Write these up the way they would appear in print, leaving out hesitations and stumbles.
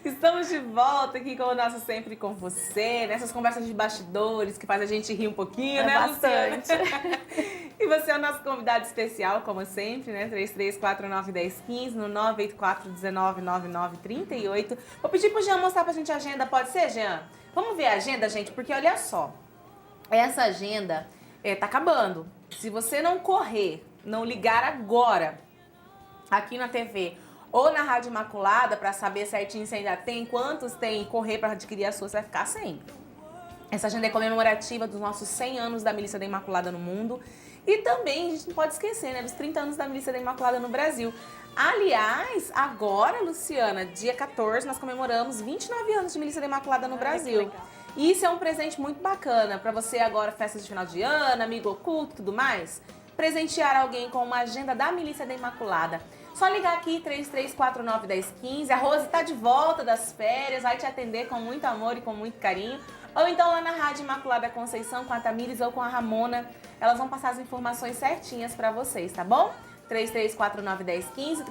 Estamos de volta aqui com o nosso Sempre com Você, nessas conversas de bastidores que faz a gente rir um pouquinho, né, bastante. Luciana? E você é o nosso convidado especial, como sempre, né? 33491015 no 984199938. Vou pedir pro Jean mostrar pra gente a agenda, pode ser, Jean? Vamos ver a agenda, gente, porque olha só, essa agenda tá acabando. Se você não correr, não ligar agora aqui na TV ou na Rádio Imaculada para saber certinho se ainda tem, quantos tem, correr para adquirir a sua, você vai ficar sem. Essa agenda é comemorativa dos nossos 100 anos da Milícia da Imaculada no mundo. E também, a gente não pode esquecer, né, dos 30 anos da Milícia da Imaculada no Brasil. Aliás, agora, Luciana, dia 14, nós comemoramos 29 anos de Milícia da Imaculada no Brasil. E isso é um presente muito bacana para você agora, festas de final de ano, amigo oculto e tudo mais. Presentear alguém com uma agenda da Milícia da Imaculada. Só ligar aqui, 33491015. A Rose está de volta das férias, vai te atender com muito amor e com muito carinho. Ou então lá na Rádio Imaculada Conceição com a Tamires ou com a Ramona. Elas vão passar as informações certinhas para vocês, tá bom? 33491015,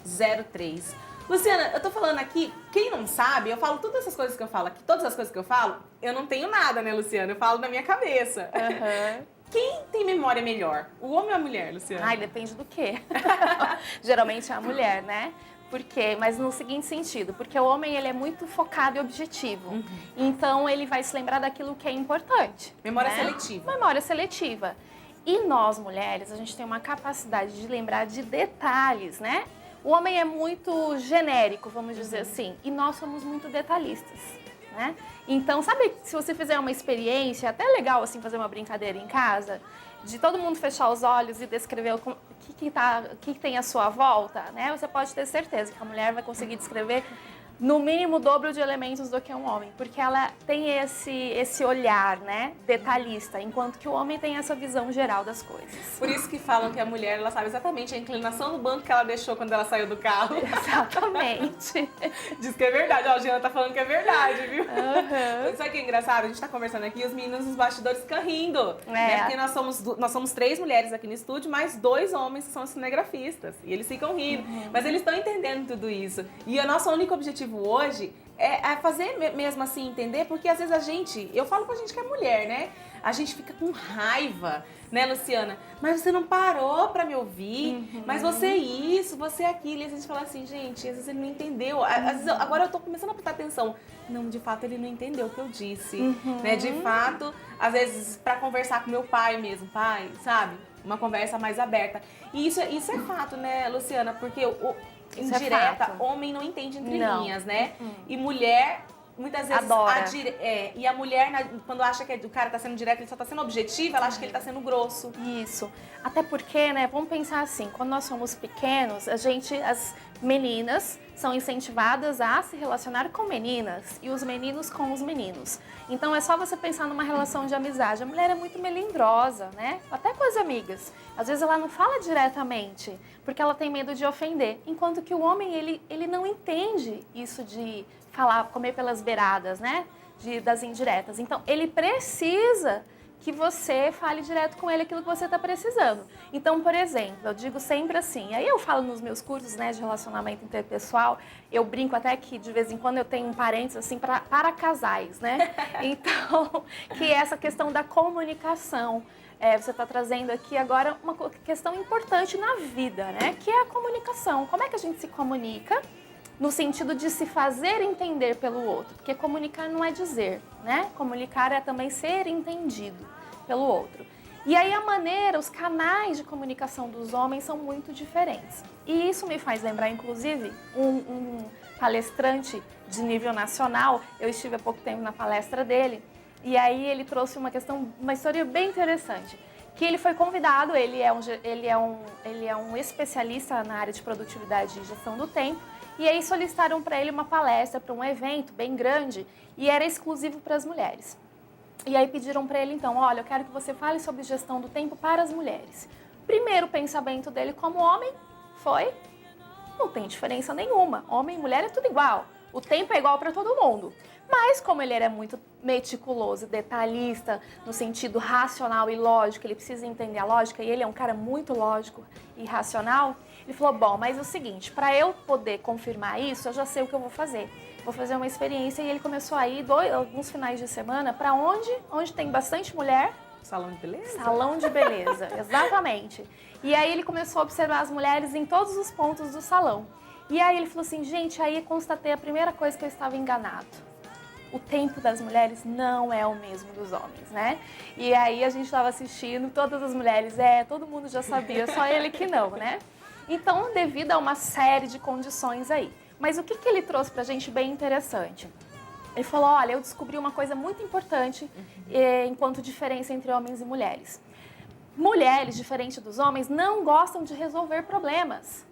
3384-3503. Luciana, eu tô falando aqui, quem não sabe, eu falo todas essas coisas que eu falo aqui, todas as coisas que eu falo, eu não tenho nada, né, Luciana? Eu falo na minha cabeça. Uhum. Quem tem memória melhor? O homem ou a mulher, Luciana? Ai, depende do quê? Geralmente é a mulher, né? Porque, mas no seguinte sentido, porque o homem ele é muito focado e objetivo. Então ele vai se lembrar daquilo que é importante. Memória né? seletiva. Memória seletiva. E nós, mulheres, a gente tem uma capacidade de lembrar de detalhes, né? O homem é muito genérico, vamos dizer assim, e nós somos muito detalhistas, né? Então, sabe, se você fizer uma experiência, até legal assim fazer uma brincadeira em casa, de todo mundo fechar os olhos e descrever o que tem à sua volta, né? Você pode ter certeza que a mulher vai conseguir descrever no mínimo o dobro de elementos do que um homem, porque ela tem esse olhar, né, detalhista, enquanto que o homem tem essa visão geral das coisas. Por isso que falam que a mulher, ela sabe exatamente a inclinação do banco que ela deixou quando ela saiu do carro. Exatamente. Diz que é verdade, ó, a Giana tá falando que é verdade, viu? Uhum. Sabe o que é engraçado? A gente tá conversando aqui e os meninos nos bastidores ficam rindo, É. né? Porque nós somos 3 mulheres aqui no estúdio, mais 2 homens que são cinegrafistas. E eles ficam rindo, mas eles estão entendendo tudo isso. E o nosso único objetivo hoje é fazer mesmo assim entender, porque às vezes eu falo pra gente que é mulher, né? A gente fica com raiva, né, Luciana? Mas você não parou pra me ouvir, mas você isso, você aquilo. E a gente fala assim, gente, às vezes ele não entendeu. Às vezes agora eu tô começando a prestar atenção. Não, de fato ele não entendeu o que eu disse, né? De fato, às vezes pra conversar com meu pai mesmo, pai, sabe? Uma conversa mais aberta. E isso é fato, né, Luciana? Porque indireta, homem não entende entre linhas, né? E mulher, muitas vezes, adora. E a mulher, quando acha que o cara tá sendo direto, ele só tá sendo objetivo, ela acha que ele tá sendo grosso. Isso. Até porque, né, vamos pensar assim, quando nós somos pequenos, as meninas são incentivadas a se relacionar com meninas e os meninos com os meninos. Então é só você pensar numa relação de amizade. A mulher é muito melindrosa, né? Até com as amigas. Às vezes ela não fala diretamente, porque ela tem medo de ofender. Enquanto que o homem, ele não entende isso de falar, comer pelas beiradas, né? Das indiretas. Então ele precisa que você fale direto com ele aquilo que você está precisando. Então, por exemplo, eu digo sempre assim, aí eu falo nos meus cursos, né, de relacionamento interpessoal, eu brinco até que de vez em quando eu tenho um parênteses assim para casais, né? Então, que é essa questão da comunicação. Você está trazendo aqui agora uma questão importante na vida, né? Que é a comunicação. Como é que a gente se comunica? No sentido de se fazer entender pelo outro, porque comunicar não é dizer, né? Comunicar é também ser entendido pelo outro. E aí a maneira, os canais de comunicação dos homens são muito diferentes. E isso me faz lembrar, inclusive, um palestrante de nível nacional. Eu estive há pouco tempo na palestra dele, e aí ele trouxe uma história bem interessante. Que ele foi convidado, ele é um especialista na área de produtividade e gestão do tempo, e aí solicitaram para ele uma palestra para um evento bem grande e era exclusivo para as mulheres. E aí pediram para ele, então, olha, eu quero que você fale sobre gestão do tempo para as mulheres. Primeiro pensamento dele como homem foi, não tem diferença nenhuma, homem e mulher é tudo igual. O tempo é igual para todo mundo. Mas como ele era muito meticuloso, detalhista, no sentido racional e lógico, ele precisa entender a lógica, e ele é um cara muito lógico e racional, ele falou, bom, mas é o seguinte, para eu poder confirmar isso, eu já sei o que eu vou fazer. Vou fazer uma experiência, e ele começou a ir alguns finais de semana para onde tem bastante mulher. Salão de beleza? Salão de beleza, exatamente. E aí ele começou a observar as mulheres em todos os pontos do salão. E aí ele falou assim, gente, aí constatei a primeira coisa que eu estava enganado. O tempo das mulheres não é o mesmo dos homens, né? E aí a gente estava assistindo, todas as mulheres, todo mundo já sabia, só ele que não, né? Então, devido a uma série de condições aí. Mas o que ele trouxe pra gente bem interessante? Ele falou, olha, eu descobri uma coisa muito importante enquanto diferença entre homens e mulheres. Mulheres, diferente dos homens, não gostam de resolver problemas.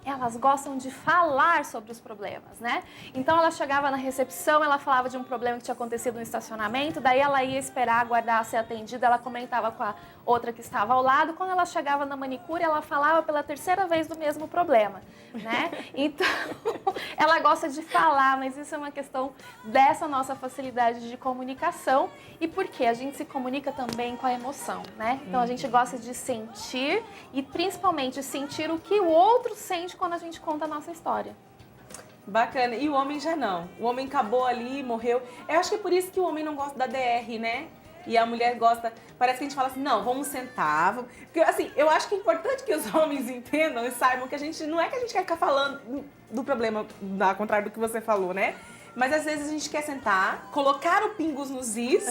Elas gostam de falar sobre os problemas, né? Então ela chegava na recepção, ela falava de um problema que tinha acontecido no estacionamento, daí ela ia esperar, aguardar ser atendida, ela comentava com a outra que estava ao lado. Quando ela chegava na manicure, ela falava pela terceira vez do mesmo problema, né? Então, ela gosta de falar, mas isso é uma questão dessa nossa facilidade de comunicação. E por quê? A gente se comunica também com a emoção, né? Então a gente gosta de sentir e principalmente sentir o que o outro sente quando a gente conta a nossa história. Bacana. E o homem já não. O homem acabou ali, morreu. Eu acho que é por isso que o homem não gosta da DR, né? E a mulher gosta... Parece que a gente fala assim, não, vamos sentar. Porque, assim, eu acho que é importante que os homens entendam e saibam que a gente... Não é que a gente quer ficar falando do problema, ao contrário do que você falou, né? Mas às vezes a gente quer sentar, colocar o pingos nos is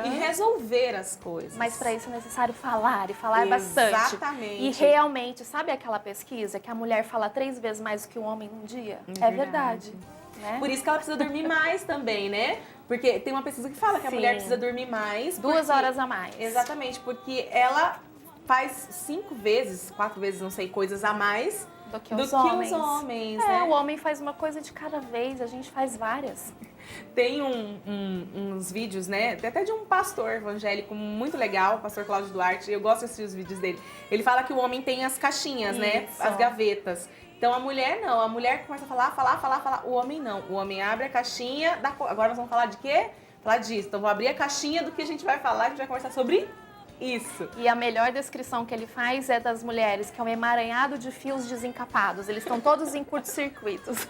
e resolver as coisas. Mas para isso é necessário falar, e falar bastante. Exatamente. E realmente, sabe aquela pesquisa que a mulher fala 3 vezes mais do que o homem num dia? É verdade. Né? Por isso que ela precisa dormir mais também, né? Porque tem uma pesquisa que fala que a mulher precisa dormir mais. 2 horas a mais. Exatamente, porque ela faz 5 vezes, 4 vezes, não sei, coisas a mais do que os homens, né? O homem faz uma coisa de cada vez, a gente faz várias. Tem uns vídeos, né? Até de um pastor evangélico muito legal, o pastor Cláudio Duarte. Eu gosto de assistir os vídeos dele. Ele fala que o homem tem as caixinhas, né? As gavetas. Então a mulher não, a mulher começa a falar. O homem não. O homem abre a caixinha da... Agora nós vamos falar de quê? Falar disso. Então vou abrir a caixinha do que a gente vai falar, a gente vai conversar sobre isso. E a melhor descrição que ele faz é das mulheres, que é um emaranhado de fios desencapados. Eles estão todos em curto-circuitos.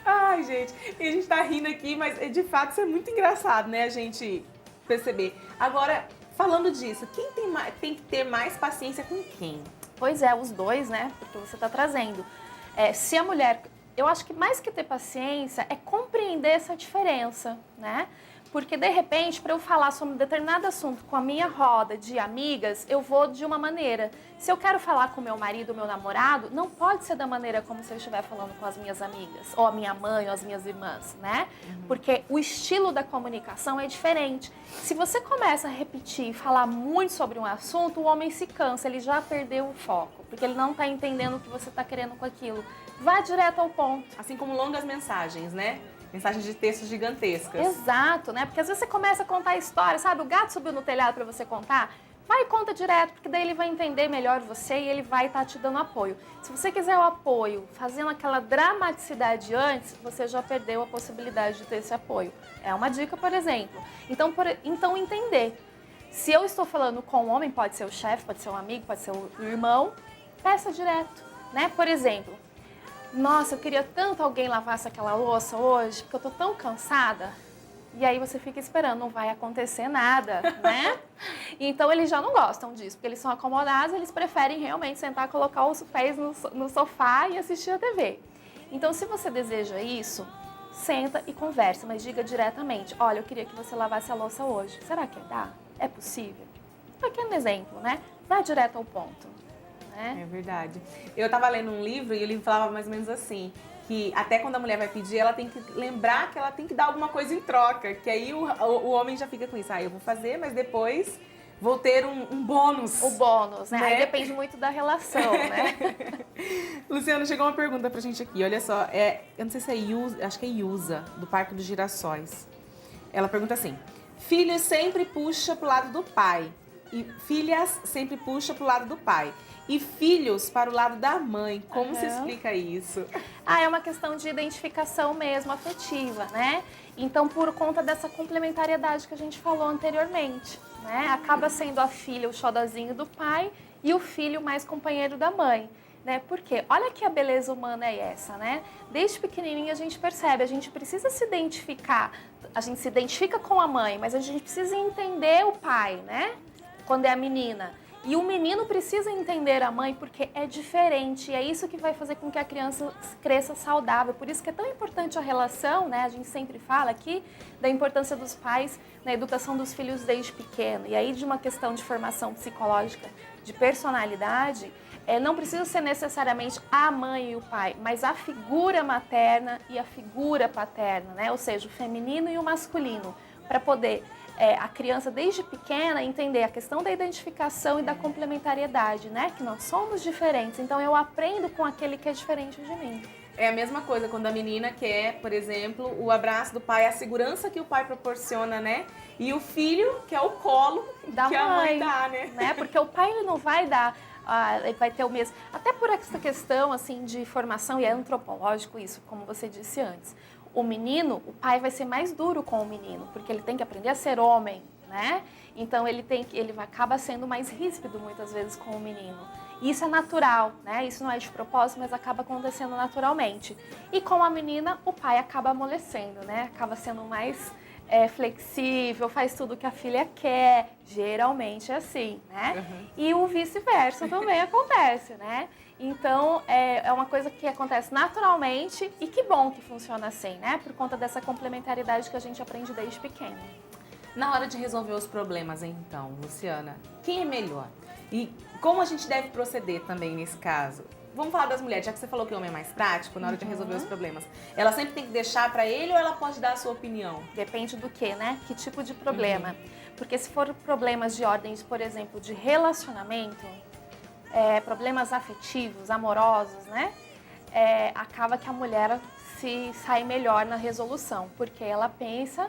Ai, gente, e a gente tá rindo aqui, mas de fato isso é muito engraçado, né, a gente perceber. Agora, falando disso, quem tem que ter mais paciência com quem? Pois é, os dois, né, porque você tá trazendo. Se a mulher, eu acho que mais que ter paciência é compreender essa diferença, né? Porque, de repente, para eu falar sobre um determinado assunto com a minha roda de amigas, eu vou de uma maneira. Se eu quero falar com meu marido, meu namorado, não pode ser da maneira como se eu estiver falando com as minhas amigas, ou a minha mãe, ou as minhas irmãs, né? Porque o estilo da comunicação é diferente. Se você começa a repetir e falar muito sobre um assunto, o homem se cansa, ele já perdeu o foco, porque ele não está entendendo o que você está querendo com aquilo. Vá direto ao ponto. Assim como longas mensagens, né? Mensagens de textos gigantescas. Exato, né? Porque às vezes você começa a contar a história, sabe? O gato subiu no telhado para você contar. Vai e conta direto, porque daí ele vai entender melhor você e ele vai estar te dando apoio. Se você quiser o apoio fazendo aquela dramaticidade antes, você já perdeu a possibilidade de ter esse apoio. É uma dica, por exemplo. Então entender. Se eu estou falando com um homem, pode ser o chefe, pode ser um amigo, pode ser o irmão, peça direto, né? Por exemplo, nossa, eu queria tanto alguém lavasse aquela louça hoje, porque eu tô tão cansada. E aí você fica esperando, não vai acontecer nada, né? Então eles já não gostam disso, porque eles são acomodados, eles preferem realmente sentar, colocar os pés no sofá e assistir a TV. Então se você deseja isso, senta e conversa, mas diga diretamente, olha, eu queria que você lavasse a louça hoje. Será que dá? É possível? Um pequeno exemplo, né? Vai direto ao ponto. É verdade. Eu tava lendo um livro e o livro falava mais ou menos assim, que até quando a mulher vai pedir, ela tem que lembrar que ela tem que dar alguma coisa em troca, que aí o homem já fica com isso, eu vou fazer, mas depois vou ter um bônus. O bônus, né? Aí depende muito da relação, né? Luciana, chegou uma pergunta pra gente aqui, olha só, eu não sei se é Yusa, acho que é Yusa, do Parque dos Girassóis. Ela pergunta assim, filhos sempre puxa pro lado do pai, e filhas sempre puxa pro lado do pai. e filhos para o lado da mãe. Como se Aham. explica isso? É uma questão de identificação mesmo, afetiva, né? Então, por conta dessa complementariedade que a gente falou anteriormente, né? Acaba sendo a filha o xodozinho do pai e o filho mais companheiro da mãe, né? Porque olha que a beleza humana é essa, né? Desde pequenininha a gente percebe, a gente precisa se identificar, a gente se identifica com a mãe, mas a gente precisa entender o pai, né? Quando é a menina. E o menino precisa entender a mãe porque é diferente. E é isso que vai fazer com que a criança cresça saudável. Por isso que é tão importante a relação, né? A gente sempre fala aqui da importância dos pais na educação dos filhos desde pequeno. E aí de uma questão de formação psicológica, de personalidade, não precisa ser necessariamente a mãe e o pai, mas a figura materna e a figura paterna, né? Ou seja, o feminino e o masculino, para poder a criança desde pequena entender a questão da identificação e da complementariedade, né? Que nós somos diferentes, então eu aprendo com aquele que é diferente de mim. É a mesma coisa quando a menina quer, por exemplo, o abraço do pai, a segurança que o pai proporciona, né? E o filho quer o colo Da que a mãe dá, né? Porque o pai ele não vai dar, ele vai ter o mesmo. Até por essa questão assim de formação, e é antropológico isso, como você disse antes. O menino, o pai vai ser mais duro com o menino, porque ele tem que aprender a ser homem, né? Então ele acaba sendo mais ríspido muitas vezes com o menino. E isso é natural, né? Isso não é de propósito, mas acaba acontecendo naturalmente. E com a menina, o pai acaba amolecendo, né? Acaba sendo mais flexível, faz tudo que a filha quer. Geralmente é assim, né? Uhum. E o vice-versa também acontece, né? Então, é uma coisa que acontece naturalmente e que bom que funciona assim, né? Por conta dessa complementaridade que a gente aprende desde pequeno. Na hora de resolver os problemas, então, Luciana, quem é melhor? E como a gente deve proceder também nesse caso? Vamos falar das mulheres, já que você falou que o homem é mais prático na hora de resolver os problemas. Ela sempre tem que deixar pra ele ou ela pode dar a sua opinião? Depende do que, né? Que tipo de problema. Porque se for problemas de ordem, por exemplo, de relacionamento, problemas afetivos, amorosos, né? Acaba que a mulher se sai melhor na resolução, porque ela pensa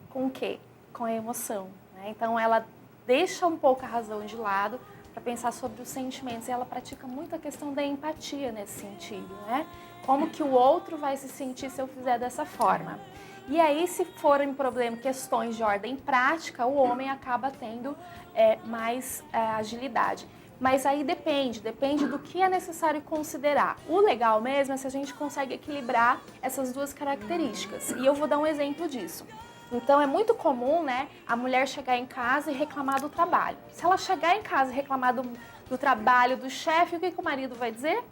com o quê? Com a emoção, né? Então ela deixa um pouco a razão de lado para pensar sobre os sentimentos e ela pratica muito a questão da empatia nesse sentido, né? Como que o outro vai se sentir se eu fizer dessa forma? E aí, se forem questões de ordem prática, o homem acaba tendo mais agilidade. Mas aí depende do que é necessário considerar. O legal mesmo é se a gente consegue equilibrar essas duas características. E eu vou dar um exemplo disso. Então é muito comum, né, a mulher chegar em casa e reclamar do trabalho. Se ela chegar em casa e reclamar do trabalho, do chefe, o que o marido vai dizer?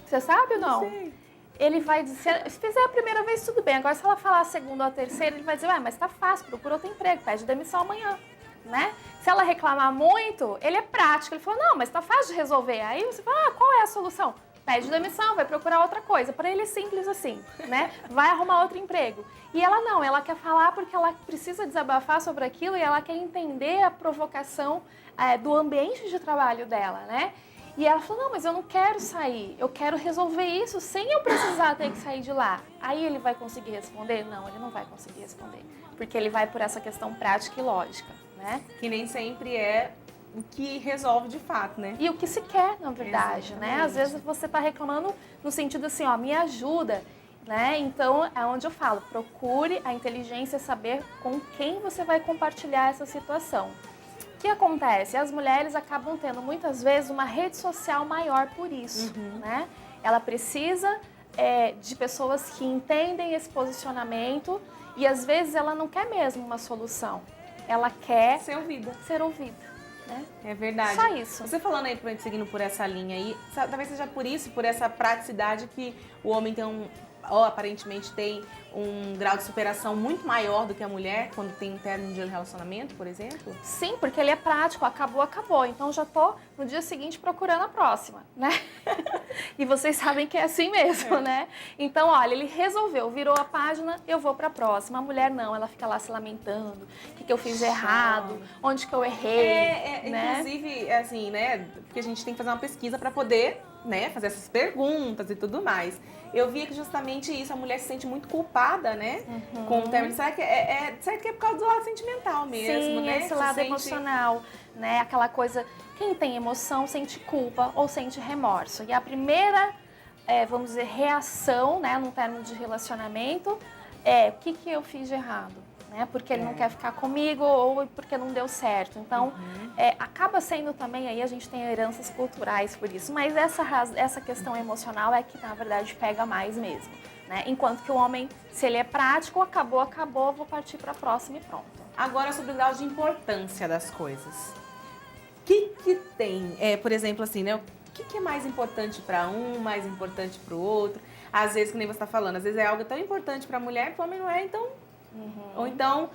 Você sabe ou não? Sei. Ele vai dizer, se fizer a primeira vez tudo bem, agora se ela falar a segunda ou a terceira, ele vai dizer, mas tá fácil, procura outro emprego, pede demissão amanhã. Né? Se ela reclamar muito, ele é prático, ele fala, não, mas tá fácil de resolver. Aí você fala, qual é a solução? Pede demissão, vai procurar outra coisa. Para ele é simples assim, né? Vai arrumar outro emprego. E ela não, ela quer falar porque ela precisa desabafar sobre aquilo e ela quer entender a provocação do ambiente de trabalho dela, né? E ela falou, não, mas eu não quero sair, eu quero resolver isso sem eu precisar ter que sair de lá. Aí ele vai conseguir responder? Não, ele não vai conseguir responder, porque ele vai por essa questão prática e lógica, né? Que nem sempre é o que resolve de fato, né? E o que se quer, na verdade, né? Às vezes você está reclamando no sentido assim, ó, me ajuda, né? Então, é onde eu falo, procure a inteligência saber com quem você vai compartilhar essa situação. O que acontece? As mulheres acabam tendo muitas vezes uma rede social maior por isso, né? Ela precisa de pessoas que entendem esse posicionamento e às vezes ela não quer mesmo uma solução. Ela quer Ser ouvida. ser ouvida, né? É verdade. Só isso. Você falando aí, seguindo por essa linha aí, talvez seja por isso, por essa praticidade que o homem tem aparentemente tem um grau de superação muito maior do que a mulher quando tem um término de relacionamento, por exemplo? Sim, porque ele é prático, acabou. Então já tô no dia seguinte procurando a próxima, né? E vocês sabem que é assim mesmo, né? Então, olha, ele resolveu, virou a página, eu vou pra próxima. A mulher não, ela fica lá se lamentando, o que eu fiz errado, onde que eu errei, né? Inclusive, assim, né? Porque a gente tem que fazer uma pesquisa para poder né, fazer essas perguntas e tudo mais. Eu via que justamente isso, a mulher se sente muito culpada, né, com o término. Será que será que é por causa do lado sentimental mesmo, Sim, né? esse lado emocional, né? Aquela coisa, quem tem emoção sente culpa ou sente remorso. E a primeira, vamos dizer, reação, né, num término de relacionamento o que eu fiz de errado? Né? Porque ele não quer ficar comigo ou porque não deu certo. Então, acaba sendo também, aí a gente tem heranças culturais por isso, mas essa questão emocional é que, na verdade, pega mais mesmo. Né? Enquanto que o homem, se ele é prático, acabou, vou partir para a próxima e pronto. Agora, sobre o grau de importância das coisas. O que tem, por exemplo, assim, né? O que é mais importante para um, mais importante para o outro? Às vezes, que nem você está falando, às vezes é algo tão importante para a mulher que o homem não é, então... Ou então,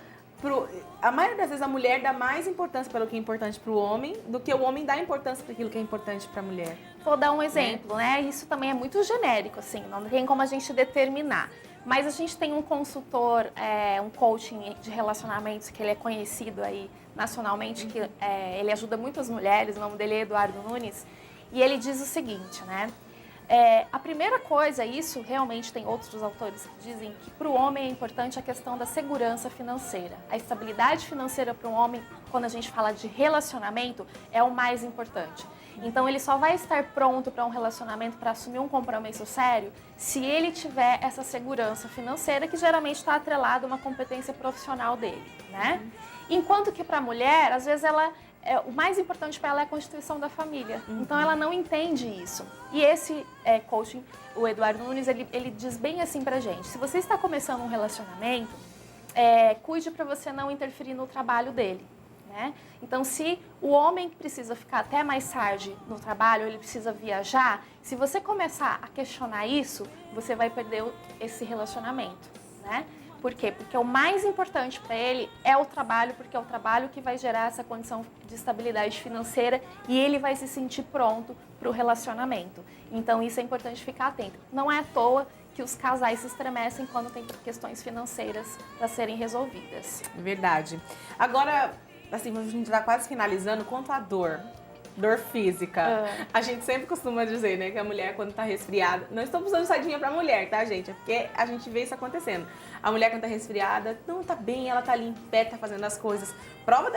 a maioria das vezes a mulher dá mais importância pelo que é importante para o homem do que o homem dá importância para aquilo que é importante para a mulher. Vou dar um exemplo, né? Isso também é muito genérico, assim, não tem como a gente determinar. Mas a gente tem um consultor, um coaching de relacionamentos que ele é conhecido aí nacionalmente, que ele ajuda muitas mulheres, o nome dele é Eduardo Nunes, e ele diz o seguinte, né? A primeira coisa, isso realmente tem outros autores que dizem que para o homem é importante a questão da segurança financeira. A estabilidade financeira para um homem, quando a gente fala de relacionamento, é o mais importante. Então ele só vai estar pronto para um relacionamento, para assumir um compromisso sério, se ele tiver essa segurança financeira, que geralmente está atrelada a uma competência profissional dele, né? Enquanto que para a mulher, às vezes o mais importante para ela é a constituição da família. Então, ela não entende isso. E esse coaching, o Eduardo Nunes, ele diz bem assim pra gente. Se você está começando um relacionamento, cuide para você não interferir no trabalho dele. Né? Então, se o homem precisa ficar até mais tarde no trabalho, ele precisa viajar, se você começar a questionar isso, você vai perder esse relacionamento. Né? Por quê? Porque o mais importante para ele é o trabalho, porque é o trabalho que vai gerar essa condição de estabilidade financeira e ele vai se sentir pronto para o relacionamento. Então, isso é importante ficar atento. Não é à toa que os casais se estremecem quando tem questões financeiras para serem resolvidas. Verdade. Agora, assim, a gente está quase finalizando, quanto à dor física. A gente sempre costuma dizer, né, que a mulher quando tá resfriada... Não estamos usando sardinha pra mulher, tá, gente? É porque a gente vê isso acontecendo. A mulher quando tá resfriada, não, tá bem, ela tá ali em pé, tá fazendo as coisas. Prova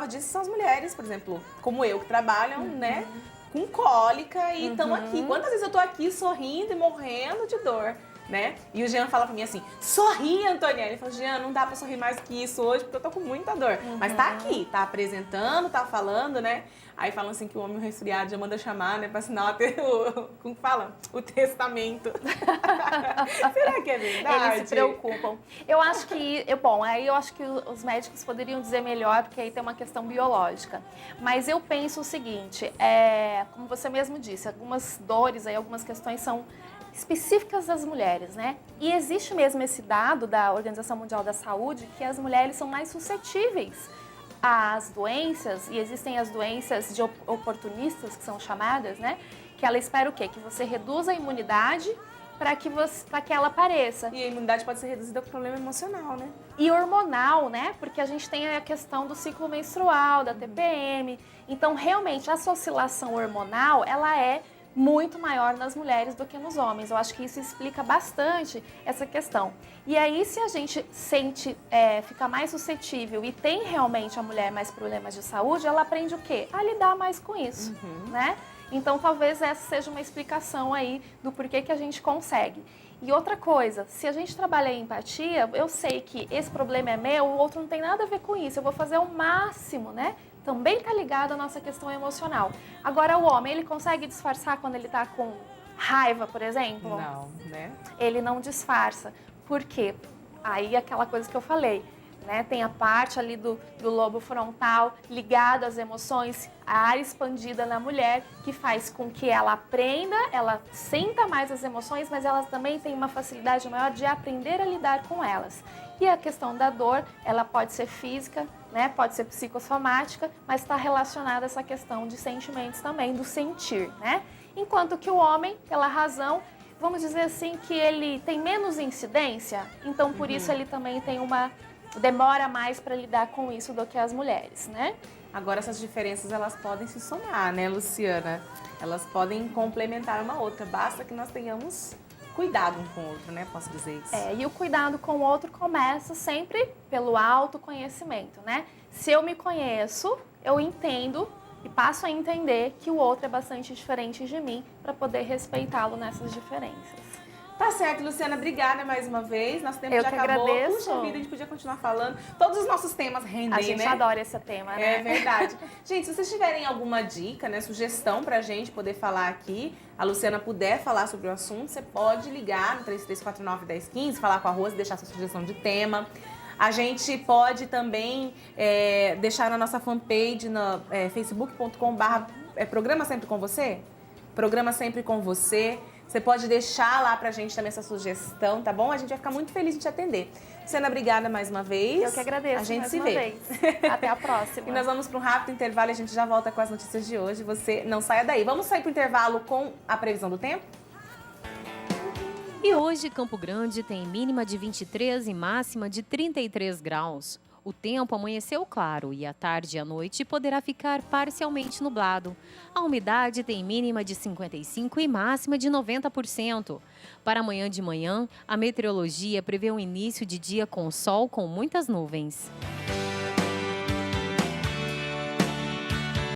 disso são as mulheres, por exemplo, como eu, que trabalham, né, com cólica e estão aqui. Quantas vezes eu tô aqui sorrindo e morrendo de dor? Né? E o Jean fala pra mim assim, sorri, Antônia. Ele falou, Jean, não dá pra sorrir mais que isso hoje, porque eu tô com muita dor. Mas tá aqui, tá apresentando, tá falando, né? Aí falam assim que o homem resfriado já manda chamar, né? Pra assinar como fala? O testamento. Será que é verdade? Eles se preocupam. Eu acho que, aí eu acho que os médicos poderiam dizer melhor, porque aí tem uma questão biológica. Mas eu penso o seguinte, como você mesmo disse, algumas dores, aí, algumas questões são específicas das mulheres, né? E existe mesmo esse dado da Organização Mundial da Saúde que as mulheres são mais suscetíveis às doenças, e existem as doenças de oportunistas, que são chamadas, né? Que ela espera o quê? Que você reduza a imunidade para que ela apareça. E a imunidade pode ser reduzida por problema emocional, né? E hormonal, né? Porque a gente tem a questão do ciclo menstrual, da TPM. Então, realmente, essa oscilação hormonal, ela é muito maior nas mulheres do que nos homens. Eu acho que isso explica bastante essa questão. E aí, se a gente fica mais suscetível e tem realmente a mulher mais problemas de saúde, ela aprende o quê? A lidar mais com isso, né? Então, talvez essa seja uma explicação aí do porquê que a gente consegue. E outra coisa, se a gente trabalha em empatia, eu sei que esse problema é meu, o outro não tem nada a ver com isso. Eu vou fazer o máximo, né? Também está ligado à nossa questão emocional. Agora, o homem, ele consegue disfarçar quando ele está com raiva, por exemplo? Não, né? Ele não disfarça. Por quê? Aí, aquela coisa que eu falei, né? Tem a parte ali do lobo frontal ligado às emoções, a área expandida na mulher, que faz com que ela aprenda, ela sinta mais as emoções, mas ela também tem uma facilidade maior de aprender a lidar com elas. E a questão da dor, ela pode ser física, né? Pode ser psicossomática, mas está relacionada a essa questão de sentimentos também, do sentir, né? Enquanto que o homem, pela razão, vamos dizer assim, que ele tem menos incidência, então por isso ele também tem uma demora mais para lidar com isso do que as mulheres, né? Agora essas diferenças elas podem se somar, né, Luciana? Elas podem complementar uma outra, basta que nós tenhamos cuidado um com o outro, né? Posso dizer isso. E o cuidado com o outro começa sempre pelo autoconhecimento, né? Se eu me conheço, eu entendo e passo a entender que o outro é bastante diferente de mim para poder respeitá-lo nessas diferenças. Tá certo, Luciana, obrigada mais uma vez. Nosso tempo Eu já que acabou. agradeço. Puxa vida, a gente podia continuar falando. Todos os nossos temas rendem, A gente né? adora esse tema, né? É verdade. Gente, se vocês tiverem alguma dica, né, sugestão pra gente poder falar aqui, a Luciana puder falar sobre o assunto, você pode ligar no 3349-1015, falar com a Rose, deixar sua sugestão de tema. A gente pode também deixar na nossa fanpage, no facebook.com/Programa Sempre Com Você. Programa Sempre Com Você. Você pode deixar lá pra gente também essa sugestão, tá bom? A gente vai ficar muito feliz de te atender. Luciana, obrigada mais uma vez. Eu que agradeço. A gente mais se uma vê. vez. Até a próxima. E nós vamos para um rápido intervalo e a gente já volta com as notícias de hoje. Você não saia daí. Vamos sair para o intervalo com a previsão do tempo? E hoje, Campo Grande tem mínima de 23 e máxima de 33 graus. O tempo amanheceu claro e à tarde e à noite poderá ficar parcialmente nublado. A umidade tem mínima de 55% e máxima de 90%. Para amanhã de manhã, a meteorologia prevê um início de dia com sol com muitas nuvens.